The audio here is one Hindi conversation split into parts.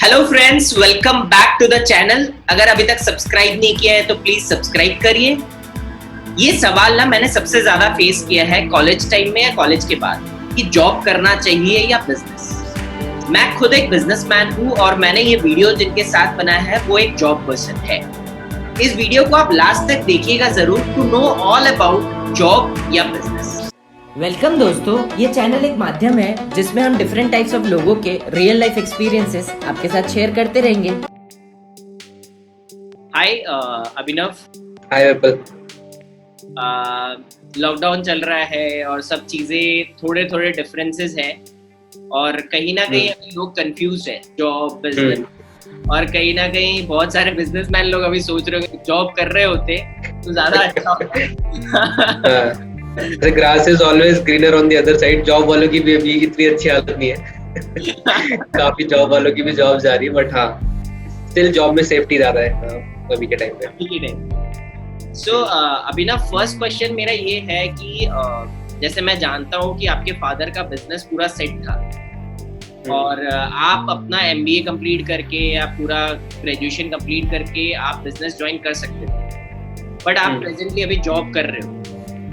Hello friends, welcome back to the channel. अगर अभी तक सब्सक्राइब नहीं किया है तो प्लीज सब्सक्राइब करिए। ये सवाल ना मैंने सबसे ज्यादा फेस किया है कॉलेज टाइम में या कॉलेज के बाद कि जॉब करना चाहिए या बिजनेस। मैं खुद एक बिजनेसमैन हूँ और मैंने ये वीडियो जिनके साथ बनाया है वो एक जॉब पर्सन है। इस वीडियो को आप लास्ट तक देखिएगा जरूर to know all about job या बिजनेस। वेलकम दोस्तों, ये चैनल एक माध्यम है जिसमें हम डिफरेंट टाइप्स ऑफ लोगों के रियल लाइफ एक्सपीरियंसेस आपके साथ शेयर करते रहेंगे। हाय अभिनव। हाय विपुल। लॉकडाउन चल रहा है और सब चीजें थोड़े थोड़े डिफरेंसेस हैं और कहीं ना कहीं अभी लोग कंफ्यूज है जॉब बिजनेस, और कहीं ना कहीं बहुत सारे बिजनेसमैन लोग अभी सोच रहे हो जॉब कर रहे होते तो ज्यादा अच्छा होता। The grass is always greener on the other side। Job वालों की भी अभी इतनी अच्छी हालत नहीं है। काफी जॉब वालों की भी जॉब जा रही है, बट हाँ स्टिल जॉब में सेफ्टी ज्यादा है अभी के टाइम पे। सो अभी ना फर्स्ट क्वेश्चन मेरा ये है कि जैसे मैं जानता हूँ कि आपके फादर का बिजनेस पूरा सेट था और आप अपना MBA कंप्लीट करके या पूरा ग्रेजुएशन कंप्लीट करके आप बिजनेस ज्वाइन कर सकते थे, बट आप प्रेजेंटली अभी जॉब कर रहे हो।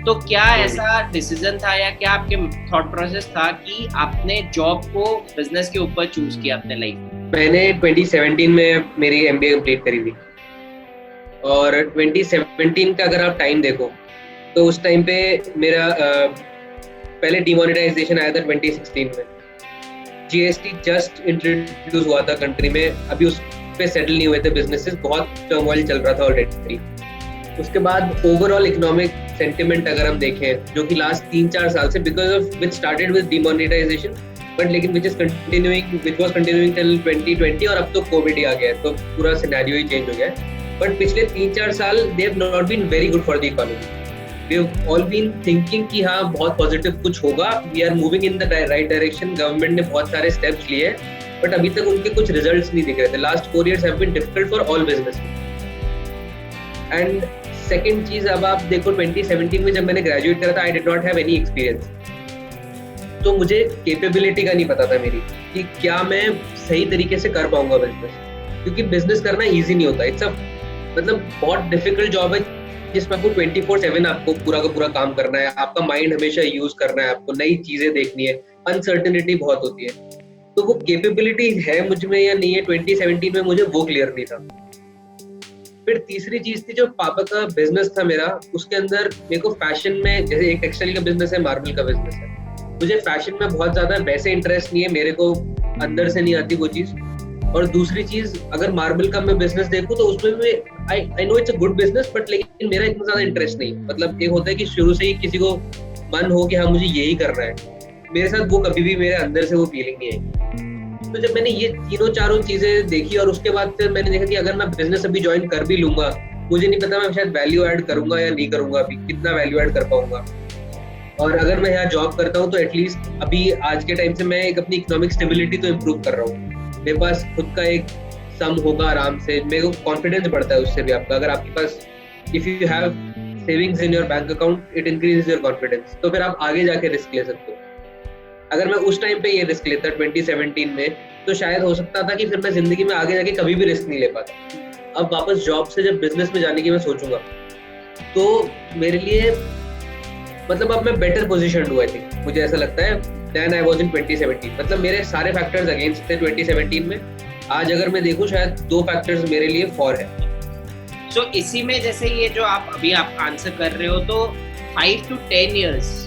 तो क्या ऐसा डिसीजन था या क्या आपके थॉट प्रोसेस था कि आपने जॉब को बिजनेस के ऊपर चूज किया अपने लाइफ में? मैंने 2017 में मेरी MBA कंप्लीट करी थी और 2017 का अगर आप टाइम देखो तो उस टाइम पे मेरा पहले डिमोनेटाइजेशन आया था 2016 में। GST जस्ट इंट्रोड्यूस हुआ था कंट्री में, अभी उस पे सेटल नहीं हुए थे बिजनेसेस, बहुत टर्मोइल चल रहा था ऑलरेडी। उसके बाद ओवरऑल इकोनॉमिक सेंटिमेंट अगर हम देखें जो कि लास्ट 3-4 साल से because of which started with demonetisation but लेकिन विच वाज कंटिन्यूइंग टिल 2020 और अब तो कोविड ही आ गया है तो पूरा सिनेरियो ही चेंज हो गया है। बट पिछले 3-4 साल they have not been very good for the economy. We have all been thinking कि हाँ बहुत पॉजिटिव कुछ होगा, we are moving in the right direction, government ने बहुत सारे स्टेप्स लिए बट अभी तक उनके कुछ रिजल्ट्स नहीं दिख रहे थे। Last 4 years have been difficult for all business. And second चीज, अब आप देखो 2017 में जब मैंने ग्रेजुएट करा था I did not have any experience, तो मुझे कैपेबिलिटी का नहीं पता था मेरी कि क्या मैं सही तरीके से कर पाऊंगा बिजनेस, क्योंकि बिजनेस करना इजी नहीं होता। इट्स मतलब बहुत डिफिकल्ट जॉब है जिसमें आपको 24/7 आपको पूरा का पूरा काम करना है, आपका माइंड हमेशा यूज करना है, आपको नई चीजें देखनी है, अनसर्टेनिटी बहुत होती है। तो वो कैपेबिलिटी है मुझ में या नहीं है 2017 में मुझे वो क्लियर नहीं था। फिर तीसरी चीज थी जो पापा का बिजनेस था मेरा, उसके अंदर मेरे को फैशन में, जैसे एक टेक्सटाइल का बिजनेस है, मार्बल का बिजनेस है, मुझे फैशन में बहुत ज्यादा वैसे इंटरेस्ट नहीं है, मेरे को अंदर से नहीं आती वो चीज। और दूसरी चीज, अगर मार्बल का मैं बिजनेस देखूं तो उसमें मैं I know it's a good business but लेकिन मेरा इतना ज्यादा इंटरेस्ट नहीं। मतलब एक होता है कि शुरू से ही किसी को मन हो कि हाँ मुझे यही करना है, मेरे साथ वो कभी भी मेरे अंदर से वो फीलिंग नहीं आई। तो जब मैंने ये तीनों चारों चीजें देखी और उसके बाद फिर मैंने देखा कि अगर मैं बिजनेस अभी ज्वाइन कर भी लूंगा, मुझे नहीं पता मैं शायद वैल्यू ऐड करूंगा या नहीं करूंगा, अभी कितना वैल्यू ऐड कर पाऊंगा। और अगर मैं यहाँ जॉब करता हूँ तो एटलीस्ट अभी आज के टाइम से मैं एक अपनी इकोनॉमिक स्टेबिलिटी तो इम्प्रूव कर रहा हूँ, मेरे पास खुद का एक सम होगा आराम से, मेरे को कॉन्फिडेंस बढ़ता है उससे भी। आपका अगर आपके पास if you have savings in your bank account it increases your confidence, तो फिर आप आगे जाके रिस्क ले सकते हो। अगर मैं उस टाइम पे ये रिस्क लेता 2017 में तो शायद हो सकता था कि फिर मैं जिंदगी में आगे जाके कभी भी रिस्क नहीं ले पाता। अब वापस जॉब से जब बिजनेस में जाने की मैं सोचूंगा तो मेरे लिए मतलब अब मैं बेटर पोजीशन हुआ थी, मुझे ऐसा लगता है, देन आई वाज इन 2017। मतलब मेरे सारे फैक्टर्स अगेंस्ट थे 2017 में, आज अगर मैं देखूं शायद 2 फैक्टर्स मेरे लिए फॉर है। सो इसी में जैसे ये जो आप अभी आप आंसर कर रहे हो तो 5 to 10 years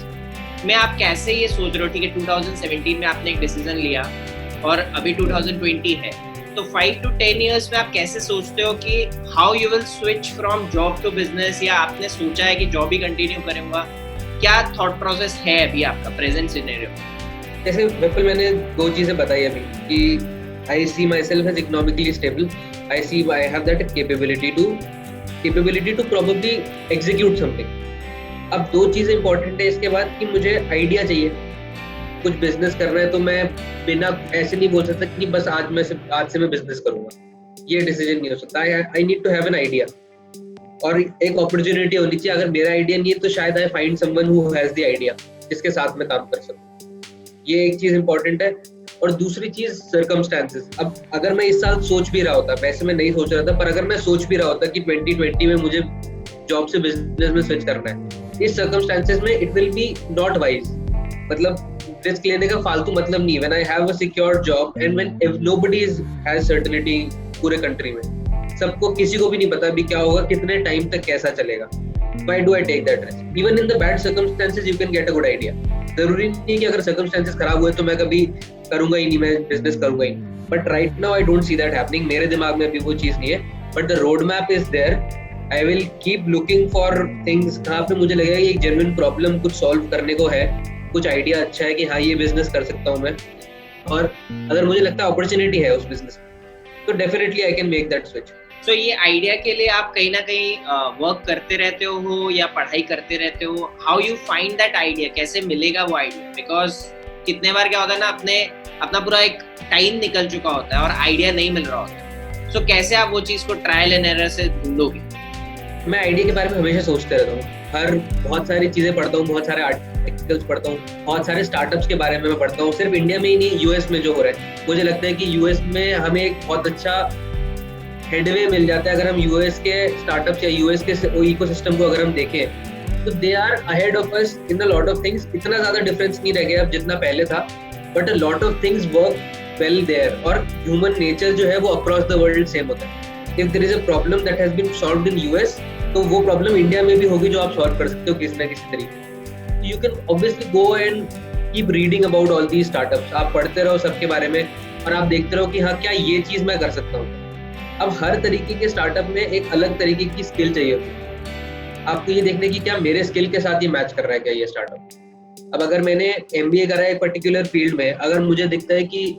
में आप कैसे ये सोच रहे हो? ठीक है 2017 में आपने एक डिसीजन लिया और अभी 2020 है, तो 5 to 10 years में आप कैसे सोचते हो कि how you will switch from job to business, या आपने सोचा है कि जॉब ही कंटिन्यू करूंगा? क्या थॉट प्रोसेस है अभी आपका प्रेजेंट सिनेरियो? जैसे बिल्कुल मैंने 2 चीजें बताई अभी कि I see myself as economically stable, I have that capability to probably execute something. अब 2 चीजें इंपॉर्टेंट है इसके बाद कि मुझे आइडिया चाहिए, कुछ बिजनेस करना है तो मैं बिना ऐसे नहीं बोल सकता कि बस आज से मैं बिजनेस करूंगा, ये डिसीजन नहीं हो सकता। I need to have an idea और एक अपॉर्चुनिटी होनी चाहिए। अगर मेरा आइडिया नहीं है तो शायद I find someone who has the idea जिसके साथ मैं काम कर सकूं, ये एक चीज इंपॉर्टेंट है। और दूसरी चीज सर्कमस्टेंसेस। अब अगर मैं इस साल सोच भी रहा होता, वैसे मैं नहीं सोच रहा था, पर अगर मैं सोच भी रहा होता कि 2020 में मुझे जॉब से बिजनेस में स्विच करना है, इस सर्कमस्टेंसेस में it will be not wise. मतलब रिस्क लेने का फालतू मतलब नहीं है। When I have a secure job and when nobody has certainty पूरे कंट्री में, सबको किसी को भी नहीं पता अभी क्या होगा, कितने टाइम तक कैसा चलेगा। Why do I take that risk? Even in the bad circumstances, you can get a good idea. जरूरी नहीं कि अगर circumstances खराब हुए तो मैं कभी करूंगा ही नहीं, मैं business करूंगा ही नहीं। But right now I don't see that happening. मेरे दिमाग में अभी वो चीज नहीं है। But the roadmap is there. I will keep looking for things कहाँ पे मुझे लगेगा कि एक genuine problem कुछ solve करने को है, कुछ idea अच्छा है कि हाँ ये business कर सकता हूँ मैं, और अगर मुझे लगता है opportunity है उस business में, तो definitely I can make that switch. तो ये आइडिया के लिए आप कहीं ना कहीं वर्क करते रहते हो या पढ़ाई करते रहते हो? How you find that idea, कैसे मिलेगा वो आइडिया? बिकॉज कितने बार क्या होता है ना, अपना पूरा एक टाइम निकल चुका होता है और आइडिया नहीं मिल रहा होता है। सो कैसे आप वो चीज को ट्रायल एंड एरर से ढूंढोगे? मैं आइडिया के बारे में हमेशा सोचते रहता हूँ, बहुत सारी चीजें पढ़ता हूँ, बहुत सारे आर्टिकल्स पढ़ता हूँ, बहुत सारे स्टार्टअप्स के बारे में मैं पढ़ता हूँ। सिर्फ इंडिया में ही नहीं, यूएस में जो हो रहा है, मुझे लगता है कि यूएस में हमें एक बहुत अच्छा हेडवे मिल जाता है। अगर हम यूएस के स्टार्टअप्स या यूएस के इकोसिस्टम को अगर हम देखें तो they are ahead of us in a lot of things. इतना ज्यादा डिफरेंस नहीं रह गया अब जितना पहले था, but a lot of things work well there. और ह्यूमन नेचर जो है वो अक्रॉस द वर्ल्ड सेम होता है। If there is a problem that has been solved in US, तो वो प्रॉब्लम इंडिया में भी होगी जो आप सॉल्व कर सकते हो किसी ना किसी तरीके। You can obviously go and keep reading about all these startups. आप पढ़ते रहो सबके बारे में और आप देखते रहो कि हाँ क्या ये चीज मैं कर सकता हूँ। अब हर तरीके के स्टार्टअप में एक अलग तरीके की स्किल चाहिए होती है। आपको ये देखने की क्या मेरे स्किल के साथ ये मैच कर रहा है क्या ये स्टार्टअप। अब अगर मैंने एमबीए करा है एक पर्टिकुलर फील्ड में, अगर मुझे दिखता है कि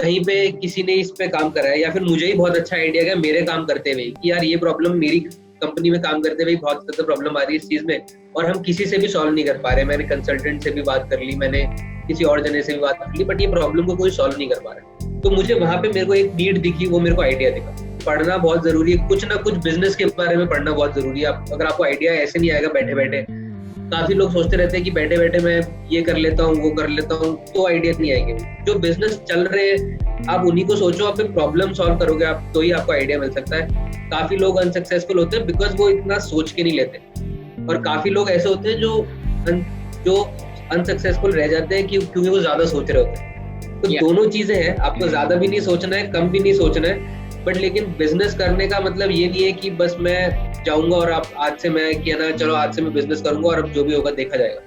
कहीं पे किसी ने इस पे काम करा है, या फिर मुझे ही बहुत अच्छा आइडिया है मेरे काम करते हुए कि यार ये प्रॉब्लम मेरी कंपनी में काम करते हुए बहुत ज्यादा प्रॉब्लम आ रही है इस चीज में, और हम किसी से भी सॉल्व नहीं कर पा रहे। मैंने कंसल्टेंट से भी बात कर ली, मैंने किसी और जने से भी बात कर ली, बट ये प्रॉब्लम को कोई सॉल्व नहीं कर पा रहा। तो मुझे वहां पे मेरे को एक नीड दिखी, वो मेरे को आइडिया दिखा। पढ़ना बहुत जरूरी है, कुछ ना कुछ बिजनेस के बारे में पढ़ना बहुत जरूरी है। अगर आपको आइडिया ऐसे नहीं आएगा बैठे बैठे, काफी लोग सोचते रहते हैं कि बैठे बैठे मैं ये कर लेता हूँ वो कर लेता हूँ, तो आइडिया नहीं आएंगे। जो बिजनेस चल रहे हैं आप उन्हीं को सोचो, आप प्रॉब्लम सॉल्व करोगे आप, तो ही आपको आइडिया मिल सकता है। काफी लोग अनसक्सेसफुल होते हैं बिकॉज वो इतना सोच के नहीं लेते, और काफी लोग ऐसे होते हैं जो अनसक्सेसफुल रह जाते हैं क्योंकि वो ज्यादा सोच रहे होते हैं। तो दोनों चीजें हैं, आपको ज्यादा भी नहीं सोचना है, कम भी नहीं सोचना है। बट लेकिन बिजनेस करने का मतलब ये नहीं है कि बस मैं जाऊंगा और आप आज से मैं किया ना, चलो आज से मैं बिजनेस करूंगा और अब जो भी होगा देखा जाएगा।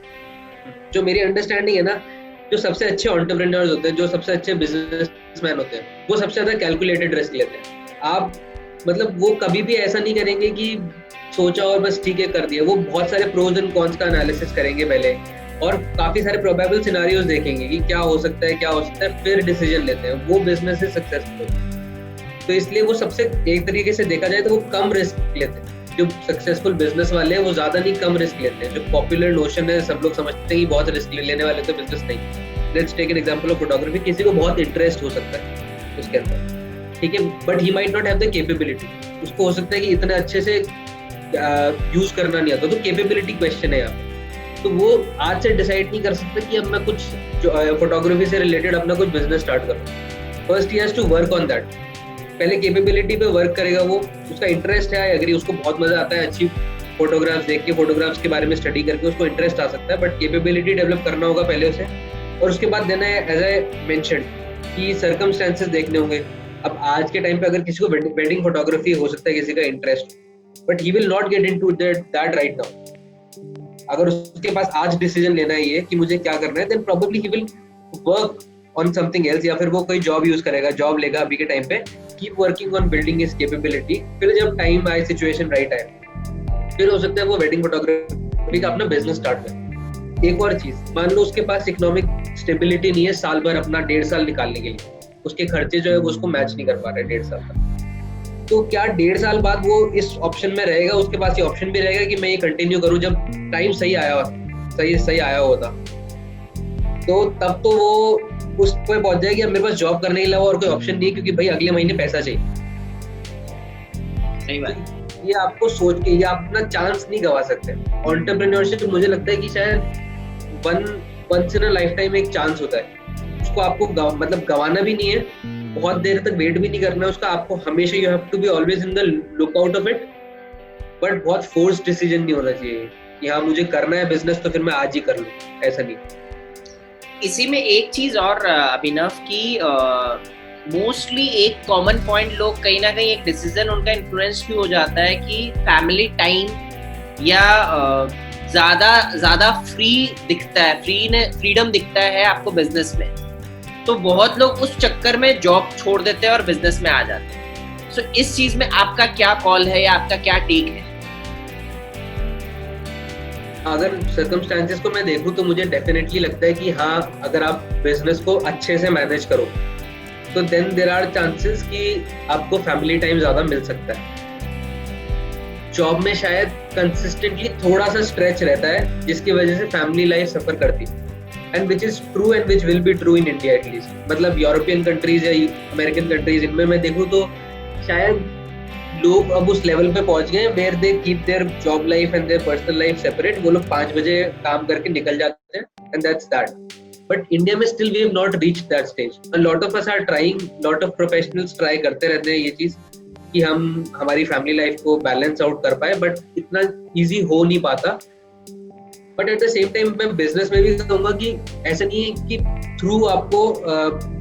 जो मेरी अंडरस्टैंडिंग है ना, जो सबसे अच्छे एंटरप्रेन्योर्स होते हैं, जो सबसे अच्छे बिजनेसमैन होते हैं, वो सबसे ज्यादा कैलकुलेटेड रिस्क लेते हैं। आप मतलब वो कभी भी ऐसा नहीं करेंगे कि सोचा और बस ठीक है कर दिया। वो बहुत सारे प्रोज एंड कॉन्स का एनालिसिस करेंगे पहले, और काफी सारे प्रोबेबल सिनेरियोज देखेंगे कि क्या हो सकता है, फिर डिसीजन लेते हैं। वो बिजनेस is सक्सेसफुल। तो इसलिए वो सबसे एक तरीके से देखा जाए तो वो कम रिस्क लेते हैं। जो सक्सेसफुल बिजनेस वाले हैं वो ज्यादा नहीं कम रिस्क लेते हैं। जो पॉपुलर नोशन है, सब लोग समझते हैं कि बहुत रिस्क लेने वाले तो बिजनेस नहीं। Let's take an example of photography. किसी को बहुत इंटरेस्ट हो सकता है उसके अंदर, ठीक है, but he might not have the capability. उसको हो सकता है कि इतने अच्छे से यूज करना नहीं आता, तो कैपेबिलिटी क्वेश्चन है यहाँ पे। तो वो आज से डिसाइड नहीं कर सकता कि अब मैं कुछ फोटोग्राफी से रिलेटेड अपना कुछ बिजनेस स्टार्ट करूँ। First he has to work on that. पहले कैपेबिलिटी पे वर्क करेगा वो, उसका इंटरेस्ट है, आई एग्री, उसको बहुत मजा आता है अच्छी फोटोग्राफ्स देख के, फोटोग्राफ्स के बारे में स्टडी करके उसको इंटरेस्ट आ सकता है, बट कैपेबिलिटी डेवलप करना होगा पहले उसे। और उसके बाद देना है, एज आई मेंशन्ड, कि सर्कमस्टेंसेस देखने होंगे। अब आज के टाइम पे अगर किसी को वेडिंग फोटोग्राफी हो सकता है किसी का interest, but he will not get into that right now. अगर उसके पास आज डिसीजन लेना है ये कि मुझे क्या करना है, then probably he will work on something else, या फिर वो कोई जॉब यूज करेगा, जॉब लेगा अभी के टाइम पे, keep working on building his capability. फिर जब टाइम आए, सिचुएशन राइट आए, फिर हो सकता है वो वेडिंग फोटोग्राफी का अपना बिजनेस स्टार्ट करे। एक और चीज, मान लो उसके पास इकोनॉमिक स्टेबिलिटी नहीं है साल भर अपना 1.5 साल निकालने के लिए, उसके खर्चे जो है वो उसको मैच नहीं कर पा रहे 1.5 साल तक, तो क्या 1.5 साल बाद वो इस ऑप्शन में रहेगा? उसके पास ये ऑप्शन भी रहेगा कि मैं ये कंटिन्यू करूं जब टाइम सही आया होता, तो तब तो वो उस पे पहुंच जाएगी अब मेरे पास जॉब करने के अलावा और कोई ऑप्शन नहीं है, क्योंकि भाई अगले महीने पैसा चाहिए। सही बात। ये आपको सोच के, ये आप अपना चांस नहीं गवा सकते। एंटरप्रेन्योरशिप मुझे लगता है कि शायद once in a lifetime एक चांस होता है, उसको आपको मतलब गवाना भी नहीं है, बहुत देर तक वेट भी नहीं करना है उसका, आपको हमेशा you have to be always in the look out of it, but बहुत फोर्स डिसीजन नहीं होना चाहिए कि हाँ मुझे करना है बिजनेस तो फिर मैं आज ही कर लूँ, ऐसा नहीं। इसी में एक चीज और अभिनव की मोस्टली एक कॉमन पॉइंट लोग कहीं ना कहीं एक डिसीजन उनका इन्फ्लुएंस क्यों हो जाता है कि फैमिली टाइम या ज्यादा फ्री दिखता है, फ्रीडम दिखता है आपको बिजनेस में, तो बहुत लोग उस चक्कर में जॉब छोड़ देते हैं और बिजनेस में आ जाते हैं। सो इस चीज में आपका क्या कॉल है या आपका क्या टेक है? अगर सर्कमस्टेंसेस को मैं देखूं तो मुझे डेफिनेटली लगता है कि हाँ, अगर आप बिजनेस को अच्छे से मैनेज करो तो देन देयर आर चांसेस कि आपको फैमिली टाइम ज्यादा मिल सकता है। जॉब में शायद कंसिस्टेंटली थोड़ा सा स्ट्रेच रहता है जिसकी वजह से फैमिली लाइफ सफर करती है, and which is true and which will be true in India at least. मतलब यूरोपियन कंट्रीज या अमेरिकन कंट्रीज, इनमें मैं देखूं तो शायद लोग अब उस लेवल पे पहुंच गए where they keep their job life and their personal life separate. वो लोग 5 बजे काम करके निकल जाते हैं and that's that. But India में still we have not reached that stage. A lot of us are trying, lot of professionals try करते रहते हैं ये चीज कि हम हमारी फैमिली लाइफ को बैलेंस आउट कर पाए, बट इतना इजी हो नहीं पाता। But at the same time मैं बिजनेस में भी कहूंगा कि ऐसा नहीं है कि थ्रू आपको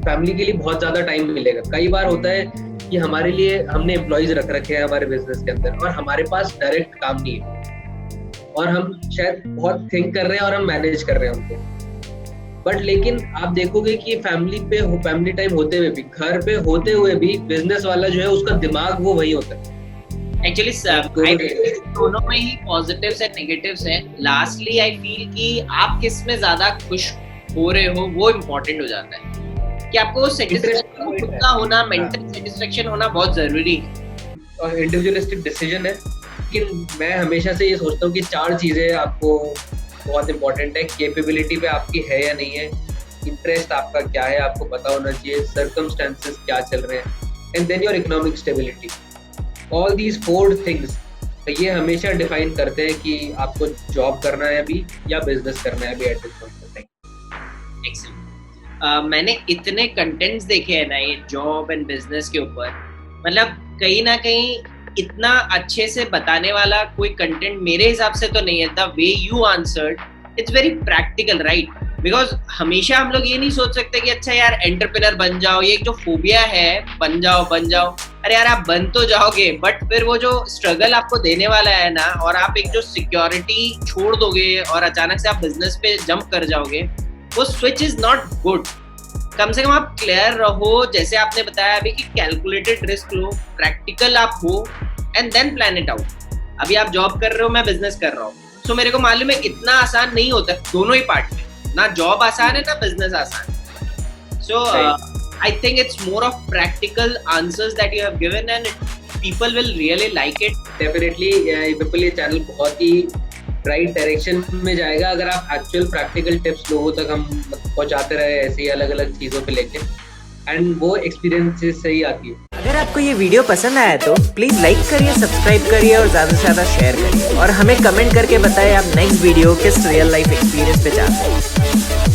फैमिली के लिए बहुत ज्यादा टाइम मिलेगा। कई बार होता है कि हमारे लिए हमने एम्प्लॉइज रख रखे हैं हमारे बिजनेस के अंदर और हमारे पास डायरेक्ट काम नहीं है और हम शायद बहुत थिंक कर रहे हैं और हम मैनेज कर रहे हैं उनको। बट लेकिन आप देखोगे कि फैमिली टाइम होते हुए भी, घर पे होते हुए भी बिजनेस वाला जो है उसका दिमाग वो वही होता है। एक्चुअली दोनों में ही पॉजिटिव्स एंड नेगेटिव्स हैं। लास्टली आई फील कि आप किस में ज्यादा खुश हो रहे हो वो इम्पोर्टेंट हो जाता है कि आपको सेटिस्फैक्शन खुद का होना, मेंटल सेटिस्फैक्शन होना बहुत जरूरी है और इंडिविजुअलिस्टिक डिसीजन है। लेकिन मैं हमेशा से ये सोचता हूँ कि 4 चीजें आपको बहुत इंपॉर्टेंट है। कैपेबिलिटी पे आपकी है या नहीं है, इंटरेस्ट आपका क्या है आपको पता होना चाहिए, सर्कमस्टेंसेस क्या चल रहे हैं, and then your economic stability. All these 4 things ये हमेशा डिफाइन करते हैं कि आपको जॉब करना है अभी या बिजनेस करना है अभी at this point of time. Excellent. मैंने इतने कंटेंट्स देखे हैं ना ये जॉब एंड बिजनेस के ऊपर, मतलब कहीं ना कहीं इतना अच्छे से बताने वाला कोई कंटेंट मेरे हिसाब से तो नहीं है। The way you answered, it's very practical, right? Because हमेशा हम लोग ये नहीं सोच सकते कि अच्छा यार एंटरप्रेन्योर बन जाओ, ये जो फोबिया है बन जाओ। अरे यार आप बन तो जाओगे, बट फिर वो जो स्ट्रगल आपको देने वाला है ना, और आप एक जो सिक्योरिटी छोड़ दोगे और अचानक से आप बिजनेस पे जंप कर जाओगे, वो स्विच इज नॉट गुड। कम से कम आप क्लियर रहो, जैसे आपने बताया अभी कि कैलकुलेटेड रिस्क लो, प्रैक्टिकल आप हो, and then plan it out. अभी आप जॉब कर रहे हो, मैं बिजनेस कर रहा हूँ, सो मेरे को मालूम है इतना आसान नहीं होता दोनों ही पार्ट में, ना जॉब आसान है ना बिजनेस आसान है। So I think it's more of practical answers that you have given and people will really like it. Definitely people, ये चैनल बहुत ही राइट डायरेक्शन में जाएगा अगर आप एक्चुअल प्रैक्टिकल टिप्स लोगों तक हम पहुंचाते रहे ऐसे ही अलग अलग चीजों पे लेके, एंड वो एक्सपीरियंसेस से ही आती है। अगर आपको ये वीडियो पसंद आया तो प्लीज लाइक करिए, सब्सक्राइब करिए और ज्यादा से ज्यादा शेयर करिए, और हमें कमेंट करके बताएं आप नेक्स्ट वीडियो किस रियल लाइफ एक्सपीरियंस पे चाहते हैं।